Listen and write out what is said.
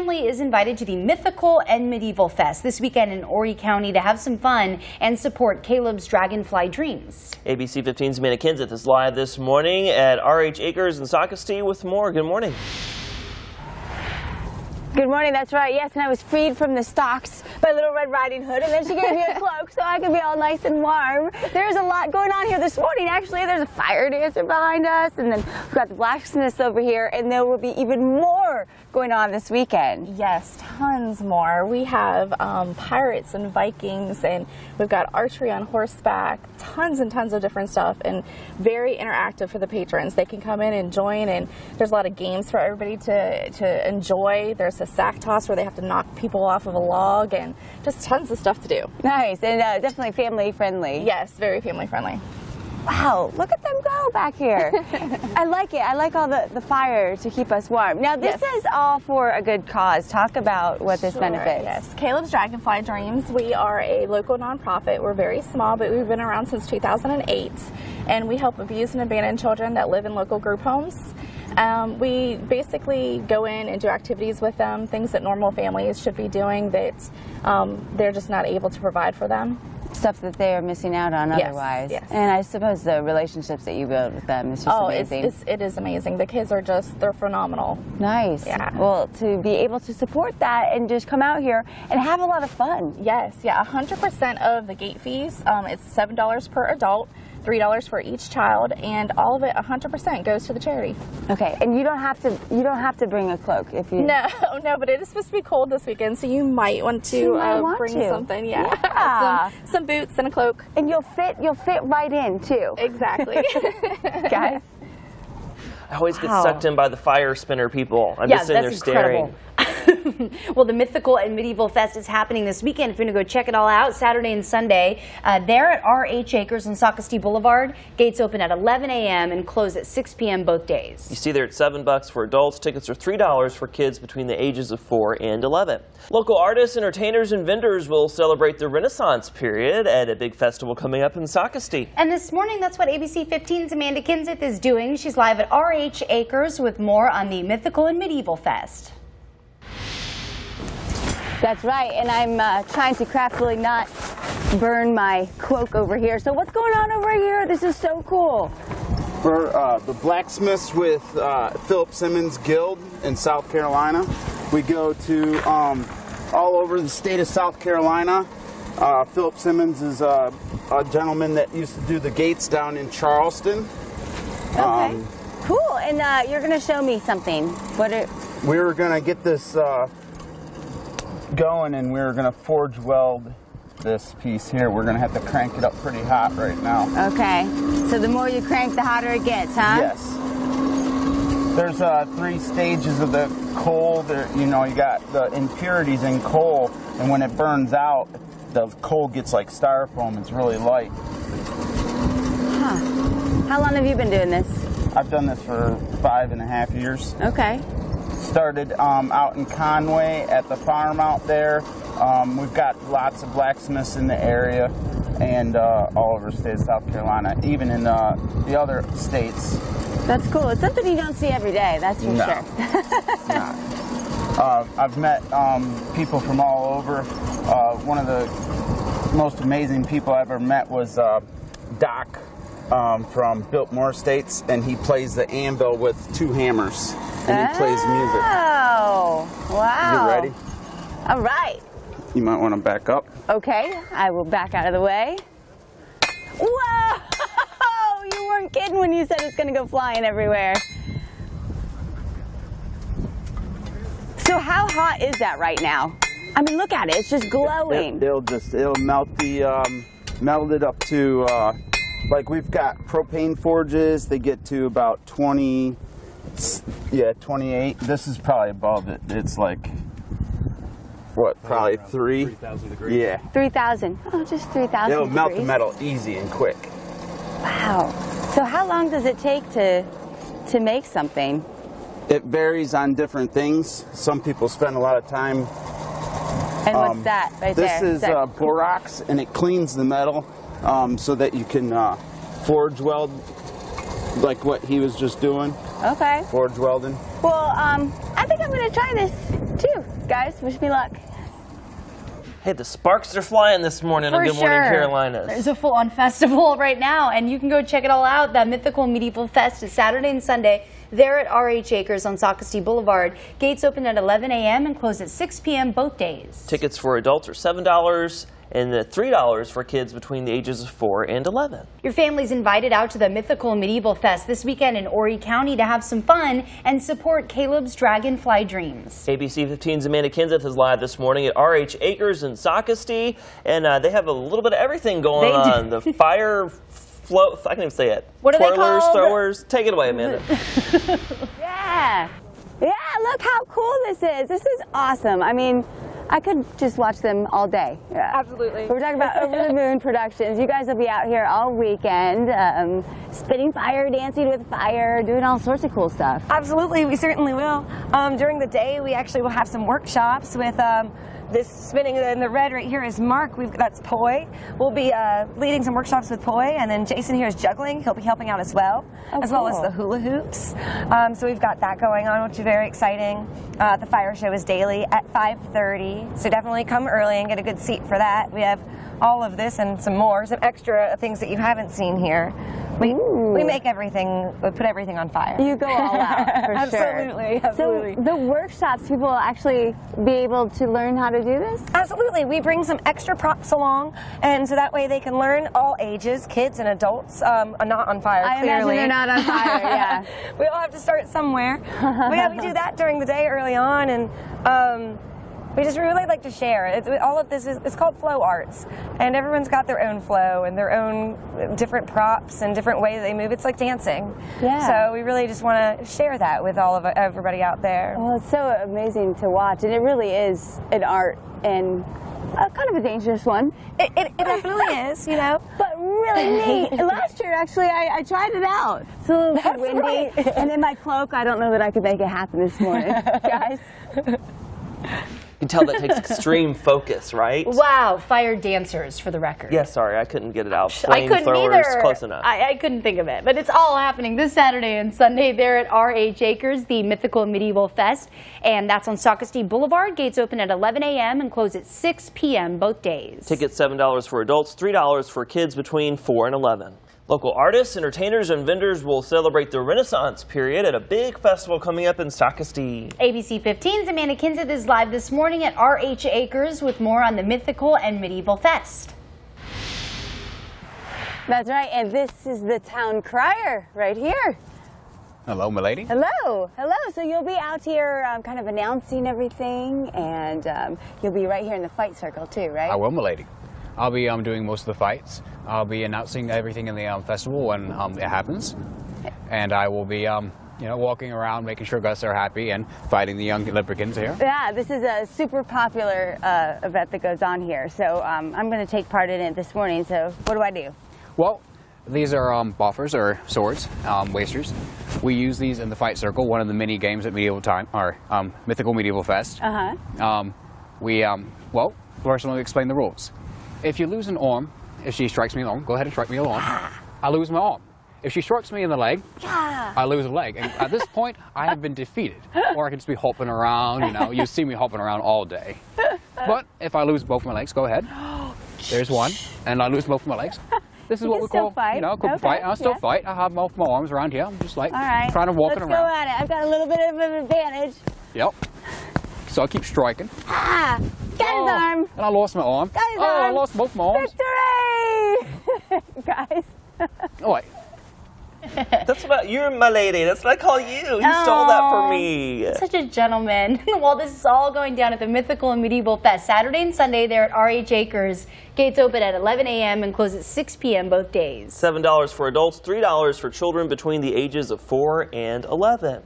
Family is invited to the Mythical and Medieval Fest this weekend in Horry County to have some fun and support Caleb's Dragonfly Dreams. ABC 15's Amanda Kinseth is live this morning at RH Acres in Socastee with more. Good morning. Good morning, that's right, yes, and I was freed from the stocks by Little Red Riding Hood, and then she gave me a cloak so I could be all nice and warm. There's a lot going on here this morning, actually. There's a fire dancer behind us, and then we've got the blacksmiths over here, and there will be even more going on this weekend. Yes, tons more. We have pirates and Vikings, and we've got archery on horseback, tons and tons of different stuff, and very interactive for the patrons. They can come in and join, and there's a lot of games for everybody to enjoy. There's a sack toss where they have to knock people off of a log, and just tons of stuff to do. Nice, and definitely family friendly. Yes, very family friendly. Wow, look at them go back here. I like it. I like all the fire to keep us warm. Now, this is all for a good cause. Talk about what this benefits. Yes, Caleb's Dragonfly Dreams. We are a local nonprofit. We're very small, but we've been around since 2008, and we help abused and abandoned children that live in local group homes. We basically go in and do activities with them, things that normal families should be doing that they're just not able to provide for them. Stuff that they are missing out on otherwise. Yes. And I suppose the relationships that you build with them is just amazing. It is amazing. The kids are they're phenomenal. Nice. Yeah. Well, to be able to support that and just come out here and have a lot of fun. Yes, yeah, 100% of the gate fees, it's $7 per adult, $3 for each child, and all of it 100% goes to the charity. Okay, and you don't have to bring a cloak if you. No, but it is supposed to be cold this weekend, so you might want to bring something. Yeah. Some boots and a cloak. And you'll fit right in too. Exactly. Guys. I always get sucked in by the fire spinner people. I'm just sitting there staring. Well, the Mythical and Medieval Fest is happening this weekend. If you're going to go check it all out, Saturday and Sunday, there at RH Acres on Socastee Boulevard. Gates open at 11 a.m. and close at 6 p.m. both days. You see there at $7 for adults. Tickets are $3 for kids between the ages of 4 and 11. Local artists, entertainers, and vendors will celebrate the Renaissance period at a big festival coming up in Socastee. And this morning, that's what ABC 15's Amanda Kinseth is doing. She's live at RH Acres with more on the Mythical and Medieval Fest. That's right, and I'm trying to craftily not burn my cloak over here. So what's going on over here? This is so cool. We're the blacksmiths with Philip Simmons Guild in South Carolina. We go to all over the state of South Carolina. Philip Simmons is a gentleman that used to do the gates down in Charleston. Okay, cool, and you're going to show me something. We were going to get this going, and we're going to forge weld this piece here. We're going to have to crank it up pretty hot right now. Okay, so the more you crank, the hotter it gets, huh? Yes. There's 3 stages of the coal. You got the impurities in coal, and when it burns out, the coal gets like styrofoam. It's really light. Huh. How long have you been doing this? I've done this for 5.5 years. Okay. Started out in Conway at the farm out there. We've got lots of blacksmiths in the area and all over the state of South Carolina, even in the other states. That's cool. It's something you don't see every day, that's for sure. I've met people from all over. One of the most amazing people I ever met was Doc from Biltmore Estates, and he plays the anvil with 2 hammers. And he plays music. Oh, wow. You ready? All right. You might want to back up. Okay, I will back out of the way. Whoa! You weren't kidding when you said it's going to go flying everywhere. So how hot is that right now? I mean, look at it. It's just glowing. It'll melt melt it up to, like we've got propane forges. They get to about 28. This is probably above it. It's like, what, probably 3,000 degrees? Yeah. 3,000. Oh, just 3,000 It'll degrees. melt the metal easy and quick. Wow. So how long does it take to make something? It varies on different things. Some people spend a lot of time. And what's that right there? This is borax, and it cleans the metal so that you can forge weld like what he was just doing. Okay. Forge welding. Well, I think I'm going to try this too. guys. Wish me luck. Hey, the sparks are flying this morning on Good Morning Carolinas. There's a full-on festival right now, and you can go check it all out. That Mythical Medieval Fest is Saturday and Sunday there at RH Acres on Socastee Boulevard. Gates open at 11 a.m. and close at 6 p.m. both days. Tickets for adults are $7 and $3 for kids between the ages of 4 and 11. Your family's invited out to the Mythical Medieval Fest this weekend in Horry County to have some fun and support Caleb's Dragonfly Dreams. ABC 15's Amanda Kenseth is live this morning at RH Acres in Socastee, and they have a little bit of everything going on. The fire float, I can't even say it. What are they Twirlers, called? throwers. Take it away, Amanda. Yeah. Yeah, look how cool this is. This is awesome. I mean, I could just watch them all day. Yeah. Absolutely. We're talking about Over the Moon Productions. You guys will be out here all weekend, spitting fire, dancing with fire, doing all sorts of cool stuff. Absolutely, we certainly will. During the day, we actually will have some workshops with this spinning in the red right here is Mark. That's Poi. We'll be leading some workshops with Poi, and then Jason here is juggling. He'll be helping out as well, well as the hula hoops. So we've got that going on, which is very exciting. The fire show is daily at 5:30, so definitely come early and get a good seat for that. We have all of this and some more, some extra things that you haven't seen here. We make everything, we put everything on fire. You go all out, for Absolutely, sure. absolutely. So the workshops, people will actually be able to learn how to do this? Absolutely. We bring some extra props along, and so that way they can learn all ages, kids and adults, are not on fire, I clearly. imagine they're not on fire, yeah. We all have to start somewhere. But yeah, we do that during the day early on, and we just really like to share. All of this it's called flow arts, and everyone's got their own flow and their own different props and different ways they move. It's like dancing. Yeah. So we really just want to share that with all of everybody out there. Well, it's so amazing to watch, and it really is an art and kind of a dangerous one. It definitely is, you know. But really neat. Last year, actually, I tried it out. It's a little bit windy, right. And in my cloak, I don't know that I could make it happen this morning, guys. You can tell that takes extreme focus, right? Wow, fire dancers for the record. Yeah, sorry, I couldn't get it out. I couldn't either. Close enough. I couldn't think of it. But it's all happening this Saturday and Sunday there at RH Acres, the Mythical Medieval Fest. And that's on Socastee Boulevard. Gates open at 11 a.m. and close at 6 p.m. both days. Tickets $7 for adults, $3 for kids between 4 and 11. Local artists, entertainers, and vendors will celebrate the Renaissance period at a big festival coming up in Socastee. ABC 15's Amanda Kenseth is live this morning at RH Acres with more on the Mythical and Medieval Fest. That's right, and this is the town crier right here. Hello, milady. Hello, hello. So you'll be out here kind of announcing everything, and you'll be right here in the fight circle too, right? I will, milady. I'll be doing most of the fights. I'll be announcing everything in the festival when it happens, and I will be, you know, walking around, making sure guests are happy, and fighting the young Libricans here. Yeah, this is a super popular event that goes on here. So I'm going to take part in it this morning. So what do I do? Well, these are boffers or swords, wasters. We use these in the fight circle, one of the mini games at Mythical Medieval Fest. Well, first let me explain the rules. If you lose an arm, if she strikes me in the arm, go ahead and strike me in the arm, I lose my arm. If she strikes me in the leg, I lose a leg. And at this point, I have been defeated. Or I can just be hopping around, you know. You see me hopping around all day. But if I lose both my legs, go ahead. There's one. And I lose both my legs. This is what we call, you know, a fight. I'll still fight. I have both my arms around here. I'm just like trying to walk around. Let's go at it. I've got a little bit of an advantage. Yep. So I keep striking. Got his arm. And I lost my arm. Got his arm. I lost both my arms. Victory! Guys. Oh, wait. That's what you're my lady. That's what I call you. You stole that from me. Such a gentleman. Well, this is all going down at the Mythical and Medieval Fest Saturday and Sunday there at RH Acres. Gates open at 11 a.m. and close at 6 p.m. both days. $7 for adults, $3 for children between the ages of 4 and 11.